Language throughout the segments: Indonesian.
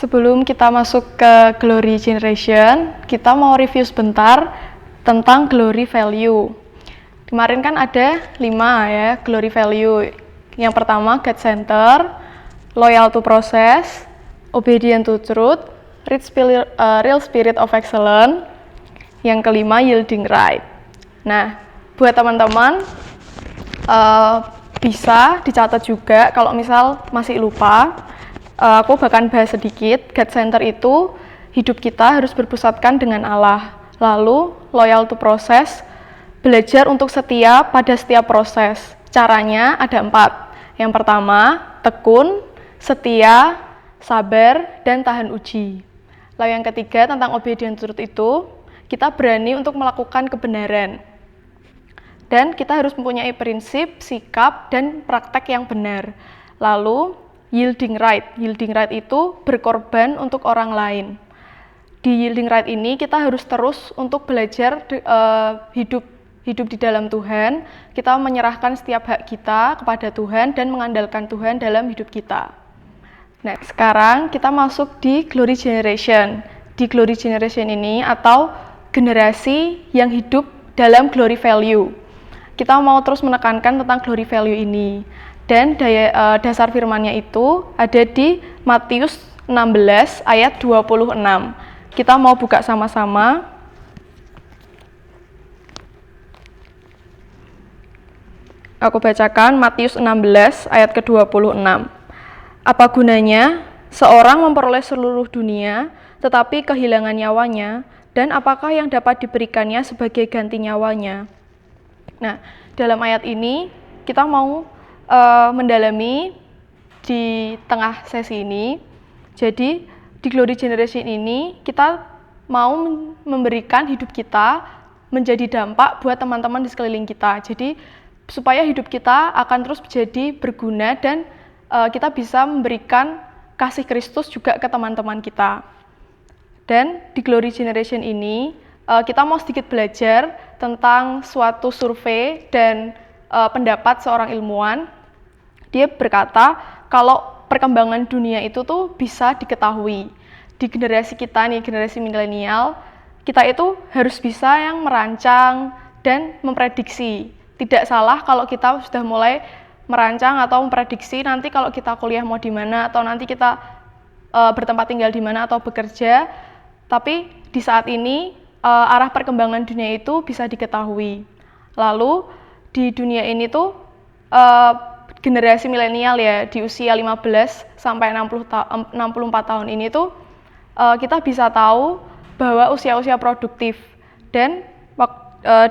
Sebelum kita masuk ke Glory Generation, kita mau review sebentar tentang Glory Value. Kemarin kan ada 5 ya, Glory Value. Yang pertama, God Center, Loyal to Process, Obedient to Truth, Real Spirit of Excellence. Yang kelima, Yielding Right. Nah, buat teman-teman, bisa dicatat juga kalau misal masih lupa. Aku bahkan bahas sedikit. God Center itu hidup kita harus berpusatkan dengan Allah. Lalu loyal to process, belajar untuk setia pada setiap proses. Caranya ada 4. Yang pertama, tekun, setia, sabar, dan tahan uji. Lalu yang ketiga tentang obedient truth itu, kita berani untuk melakukan kebenaran. Dan kita harus mempunyai prinsip, sikap, dan praktek yang benar. Lalu yielding right itu berkorban untuk orang lain. Di yielding right ini kita harus terus untuk belajar hidup di dalam Tuhan. Kita menyerahkan setiap hak kita kepada Tuhan dan mengandalkan Tuhan dalam hidup kita. Nah, sekarang kita masuk di Glory Generation. Di Glory Generation ini atau generasi yang hidup dalam Glory Value. Kita mau terus menekankan tentang Glory Value ini. Dan dasar firman-Nya itu ada di Matius 16 ayat 26. Kita mau buka sama-sama. Aku bacakan Matius 16 ayat ke-26. Apa gunanya seorang memperoleh seluruh dunia tetapi kehilangan nyawanya, dan apakah yang dapat diberikannya sebagai ganti nyawanya? Nah, dalam ayat ini kita mau mendalami di tengah sesi ini. Jadi di Glory Generation ini kita mau memberikan hidup kita menjadi dampak buat teman-teman di sekeliling kita. Jadi supaya hidup kita akan terus menjadi berguna dan kita bisa memberikan kasih Kristus juga ke teman-teman kita. Dan di Glory Generation ini kita mau sedikit belajar tentang suatu survei dan pendapat seorang ilmuwan. Dia berkata kalau perkembangan dunia itu tuh bisa diketahui. Di generasi kita nih, generasi milenial, kita itu harus bisa yang merancang dan memprediksi. Tidak salah kalau kita sudah mulai merancang atau memprediksi nanti kalau kita kuliah mau di mana, atau nanti kita bertempat tinggal di mana atau bekerja. Tapi di saat ini arah perkembangan dunia itu bisa diketahui. Lalu di dunia ini tuh generasi milenial ya, di usia 15 sampai 64 tahun ini tuh kita bisa tahu bahwa usia-usia produktif, dan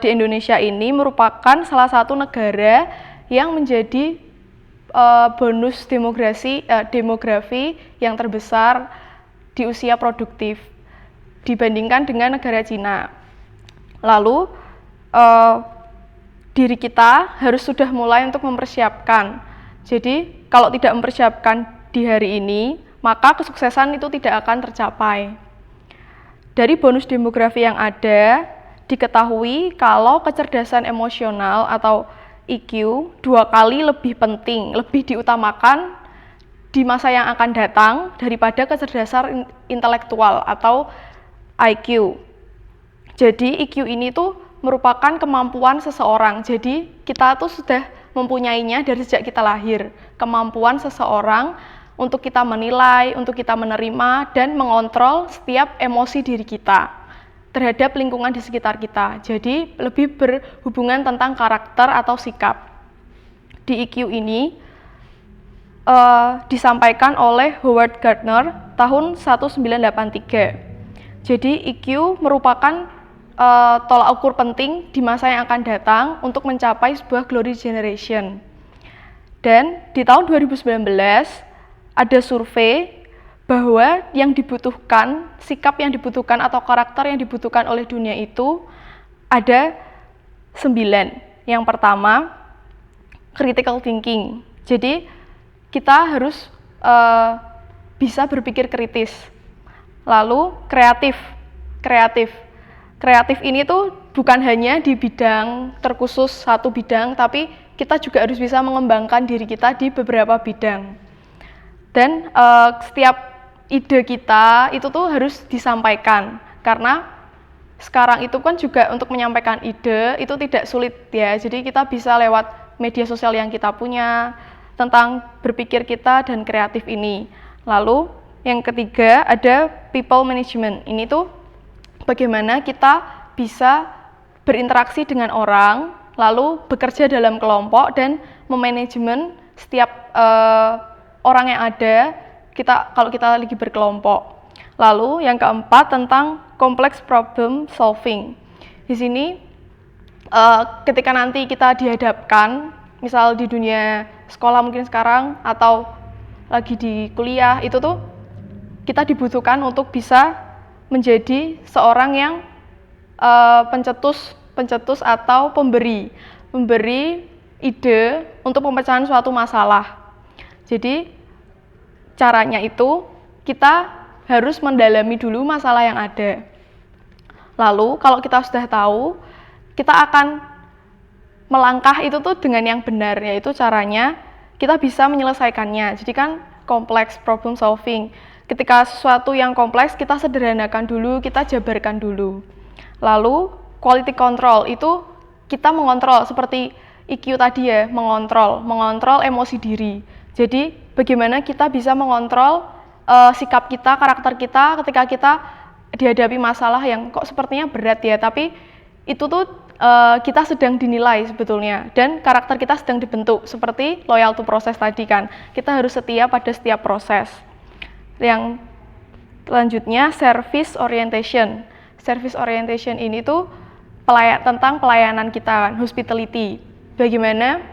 di Indonesia ini merupakan salah satu negara yang menjadi bonus demografi yang terbesar di usia produktif dibandingkan dengan negara Cina. Lalu diri kita harus sudah mulai untuk mempersiapkan. Jadi kalau tidak mempersiapkan di hari ini, maka kesuksesan itu tidak akan tercapai. Dari bonus demografi yang ada, diketahui kalau kecerdasan emosional atau IQ 2 kali lebih penting, lebih diutamakan di masa yang akan datang daripada kecerdasan intelektual atau IQ. Jadi IQ ini tuh merupakan kemampuan seseorang. Jadi kita tuh sudah mempunyainya dari sejak kita lahir. Kemampuan seseorang untuk kita menilai, untuk kita menerima dan mengontrol setiap emosi diri kita terhadap lingkungan di sekitar kita. Jadi lebih berhubungan tentang karakter atau sikap. Di IQ ini disampaikan oleh Howard Gardner tahun 1983. Jadi IQ merupakan tolak ukur penting di masa yang akan datang untuk mencapai sebuah Glory Generation. Dan di tahun 2019 ada survei bahwa yang dibutuhkan, sikap yang dibutuhkan atau karakter yang dibutuhkan oleh dunia itu ada 9. Yang pertama, critical thinking. Jadi kita harus bisa berpikir kritis. Lalu kreatif. Kreatif ini tuh bukan hanya di bidang terkhusus satu bidang, tapi kita juga harus bisa mengembangkan diri kita di beberapa bidang. Dan setiap ide kita itu tuh harus disampaikan, karena sekarang itu kan juga untuk menyampaikan ide itu tidak sulit ya, jadi kita bisa lewat media sosial yang kita punya tentang berpikir kita dan kreatif ini. Lalu yang ketiga ada people management, ini tuh bagaimana kita bisa berinteraksi dengan orang, lalu bekerja dalam kelompok dan memanajemen setiap orang yang ada kalau kita lagi berkelompok. Lalu yang keempat tentang complex problem solving. Di sini ketika nanti kita dihadapkan, misal di dunia sekolah mungkin sekarang atau lagi di kuliah, itu tuh kita dibutuhkan untuk bisa menjadi seorang yang pencetus atau pemberi ide untuk pemecahan suatu masalah. Jadi caranya itu kita harus mendalami dulu masalah yang ada. Lalu kalau kita sudah tahu, kita akan melangkah itu tuh dengan yang benar, yaitu caranya kita bisa menyelesaikannya. Jadi kan complex problem solving. Ketika sesuatu yang kompleks kita sederhanakan dulu, kita jabarkan dulu. Lalu quality control itu kita mengontrol seperti IQ tadi ya, mengontrol emosi diri. Jadi bagaimana kita bisa mengontrol sikap kita, karakter kita ketika kita dihadapi masalah yang kok sepertinya berat ya, tapi itu tuh kita sedang dinilai sebetulnya dan karakter kita sedang dibentuk seperti loyal to proses tadi kan. Kita harus setia pada setiap proses. Yang selanjutnya service orientation. Service orientation ini tuh tentang pelayanan kita kan, hospitality. Bagaimana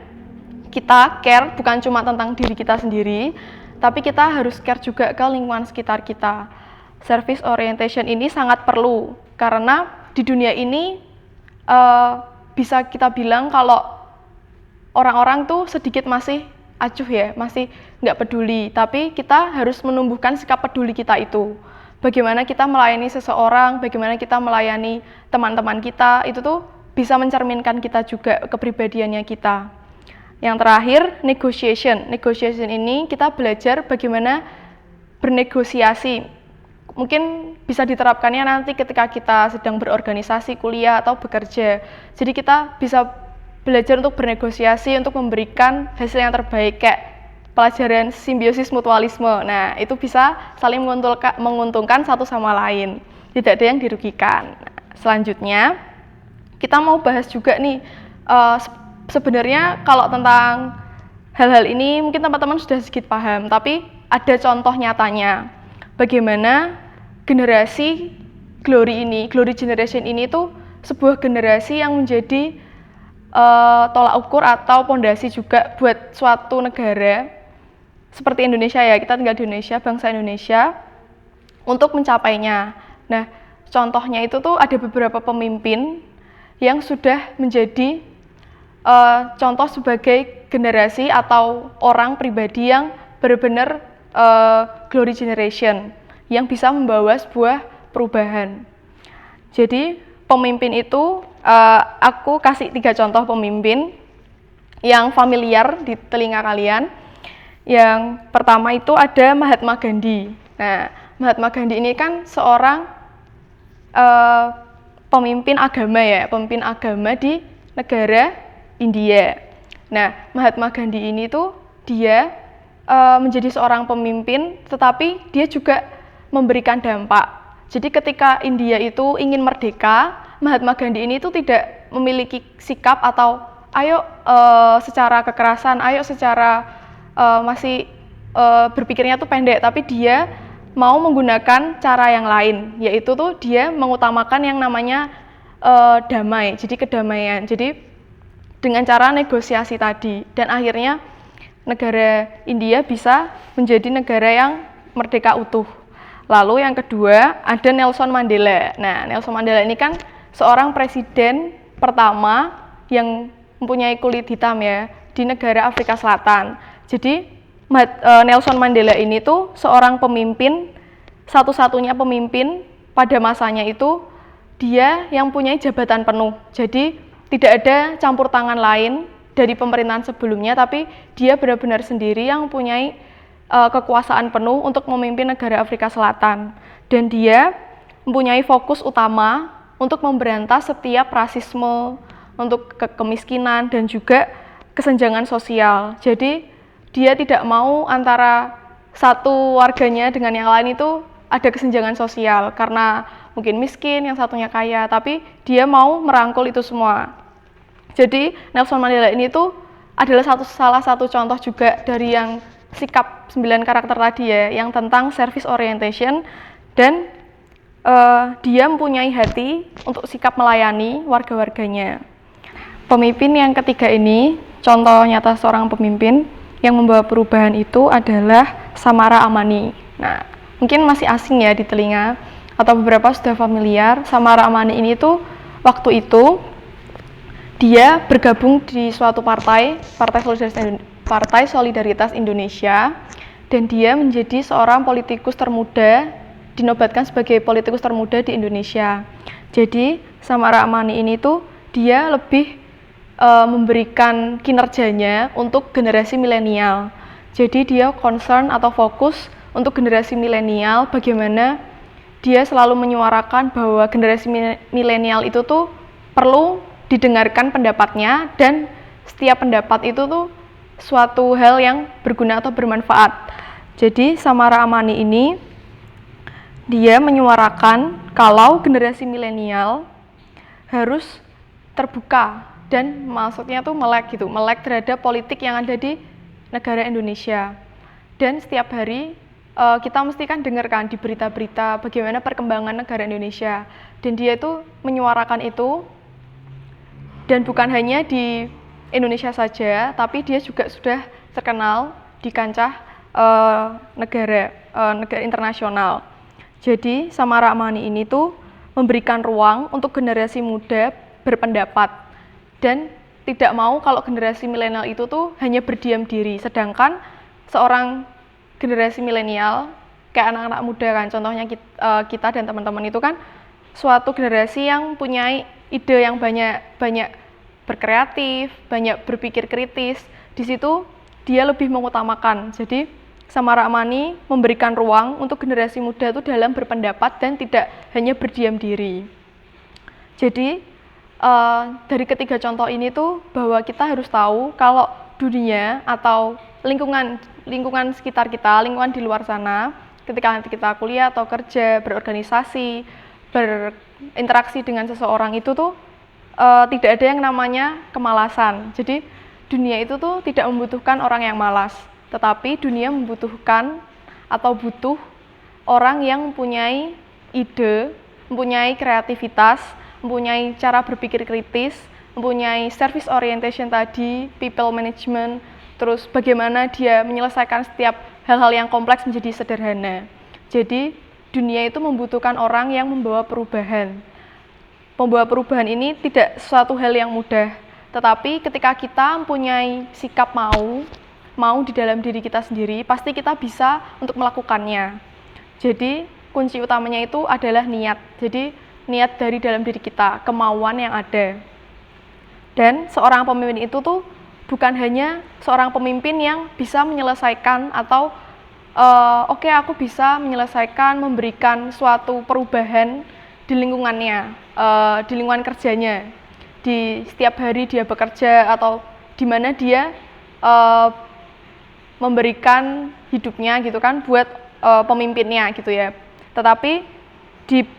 kita care bukan cuma tentang diri kita sendiri, tapi kita harus care juga ke lingkungan sekitar kita. Service orientation ini sangat perlu karena di dunia ini bisa kita bilang kalau orang-orang tuh sedikit masih acuh ya, masih nggak peduli, tapi kita harus menumbuhkan sikap peduli kita itu. Bagaimana kita melayani seseorang, bagaimana kita melayani teman-teman kita, itu tuh bisa mencerminkan kita juga kepribadiannya kita. Yang terakhir, negotiation. Negotiation ini kita belajar bagaimana bernegosiasi. Mungkin bisa diterapkannya nanti ketika kita sedang berorganisasi, kuliah, atau bekerja. Jadi kita bisa belajar untuk bernegosiasi, untuk memberikan hasil yang terbaik, kayak pelajaran simbiosis mutualisme. Nah, itu bisa saling menguntungkan satu sama lain. Tidak ada yang dirugikan. Selanjutnya, kita mau bahas juga nih, sebenarnya kalau tentang hal-hal ini mungkin teman-teman sudah sedikit paham, tapi ada contoh nyatanya. Bagaimana generasi glory generation ini tuh sebuah generasi yang menjadi tolak ukur atau pondasi juga buat suatu negara seperti Indonesia ya, kita tinggal di Indonesia, bangsa Indonesia, untuk mencapainya. Nah, contohnya itu tuh ada beberapa pemimpin yang sudah menjadi contoh sebagai generasi atau orang pribadi yang benar-benar glory generation yang bisa membawa sebuah perubahan. Jadi pemimpin itu aku kasih 3 contoh pemimpin yang familiar di telinga kalian. Yang pertama itu ada Mahatma Gandhi. Nah, Mahatma Gandhi ini kan seorang pemimpin agama di negara India. Nah, Mahatma Gandhi ini tuh dia menjadi seorang pemimpin, tetapi dia juga memberikan dampak. Jadi ketika India itu ingin merdeka, Mahatma Gandhi ini tuh tidak memiliki sikap atau ayo secara kekerasan, ayo secara masih berpikirnya tuh pendek, tapi dia mau menggunakan cara yang lain, yaitu tuh dia mengutamakan yang namanya damai, jadi kedamaian. Jadi dengan cara negosiasi tadi, dan akhirnya negara India bisa menjadi negara yang merdeka utuh. Lalu yang kedua ada Nelson Mandela. Nah, Nelson Mandela ini kan seorang presiden pertama yang mempunyai kulit hitam ya di negara Afrika Selatan. Jadi Nelson Mandela ini tuh seorang pemimpin, satu-satunya pemimpin pada masanya itu dia yang punya jabatan penuh. Jadi tidak ada campur tangan lain dari pemerintahan sebelumnya, tapi dia benar-benar sendiri yang mempunyai kekuasaan penuh untuk memimpin negara Afrika Selatan. Dan dia mempunyai fokus utama untuk memberantas setiap rasisme, untuk kemiskinan dan juga kesenjangan sosial. Jadi dia tidak mau antara satu warganya dengan yang lain itu ada kesenjangan sosial karena mungkin miskin, yang satunya kaya, tapi dia mau merangkul itu semua. Jadi Nelson Mandela ini tuh adalah salah satu contoh juga dari yang sikap 9 karakter tadi ya, yang tentang service orientation, dan dia mempunyai hati untuk sikap melayani warga-warganya. Pemimpin yang ketiga ini, contoh nyata seorang pemimpin yang membawa perubahan itu adalah Samara Amani. Nah, mungkin masih asing ya di telinga, atau beberapa sudah familiar. Samara Amani ini tuh waktu itu dia bergabung di suatu Partai Solidaritas Indonesia, dan dia menjadi seorang politikus termuda, dinobatkan sebagai politikus termuda di Indonesia. Jadi Samara Amani ini tuh dia lebih memberikan kinerjanya untuk generasi milenial. Jadi dia concern atau fokus untuk generasi milenial, bagaimana dia selalu menyuarakan bahwa generasi milenial itu tuh perlu didengarkan pendapatnya, dan setiap pendapat itu tuh suatu hal yang berguna atau bermanfaat. Jadi Samara Amani ini dia menyuarakan kalau generasi milenial harus terbuka, dan maksudnya tuh melek terhadap politik yang ada di negara Indonesia. Dan setiap hari kita mesti kan dengarkan di berita-berita bagaimana perkembangan negara Indonesia, dan dia itu menyuarakan itu, dan bukan hanya di Indonesia saja, tapi dia juga sudah terkenal di kancah negara internasional. Jadi Samara Amani ini tuh memberikan ruang untuk generasi muda berpendapat, dan tidak mau kalau generasi milenial itu tuh hanya berdiam diri, sedangkan seorang generasi milenial kayak anak-anak muda kan, contohnya kita dan teman-teman itu kan suatu generasi yang punya ide yang banyak berkreatif, banyak berpikir kritis. Di situ dia lebih mengutamakan. Jadi Samara Amani memberikan ruang untuk generasi muda itu dalam berpendapat dan tidak hanya berdiam diri. Jadi dari ketiga contoh ini tuh bahwa kita harus tahu kalau dunia atau lingkungan sekitar kita, lingkungan di luar sana, ketika nanti kita kuliah atau kerja, berorganisasi, berinteraksi dengan seseorang itu tuh tidak ada yang namanya kemalasan. Jadi dunia itu tuh tidak membutuhkan orang yang malas, tetapi dunia membutuhkan atau butuh orang yang mempunyai ide, mempunyai kreativitas, mempunyai cara berpikir kritis, mempunyai service orientation tadi, people management, terus bagaimana dia menyelesaikan setiap hal-hal yang kompleks menjadi sederhana. Jadi dunia itu membutuhkan orang yang membawa perubahan. Membawa perubahan ini tidak suatu hal yang mudah, tetapi ketika kita mempunyai sikap mau di dalam diri kita sendiri, pasti kita bisa untuk melakukannya. Jadi kunci utamanya itu adalah niat. Jadi niat dari dalam diri kita, kemauan yang ada. Dan seorang pemimpin itu tuh bukan hanya seorang pemimpin yang bisa menyelesaikan atau oke, aku bisa menyelesaikan, memberikan suatu perubahan di lingkungannya, di lingkungan kerjanya, di setiap hari dia bekerja atau di mana dia memberikan hidupnya gitu kan buat pemimpinnya gitu ya. Tetapi di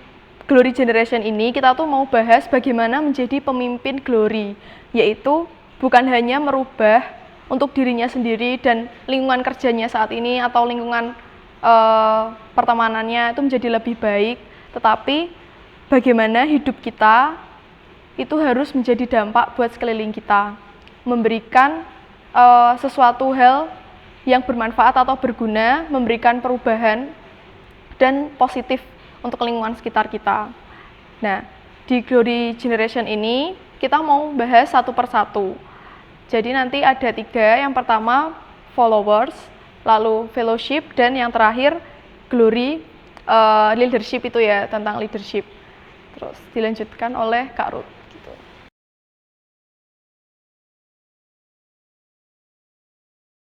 Glory Generation ini kita tuh mau bahas bagaimana menjadi pemimpin glory, yaitu bukan hanya merubah untuk dirinya sendiri dan lingkungan kerjanya saat ini atau lingkungan pertemanannya itu menjadi lebih baik, tetapi bagaimana hidup kita itu harus menjadi dampak buat sekeliling kita, memberikan sesuatu hal yang bermanfaat atau berguna, memberikan perubahan dan positif untuk lingkungan sekitar kita. Nah, di Glory Generation ini kita mau bahas satu persatu. Jadi nanti ada 3, yang pertama followers, lalu fellowship, dan yang terakhir Glory leadership itu ya, tentang leadership. Terus dilanjutkan oleh Kak Ruth.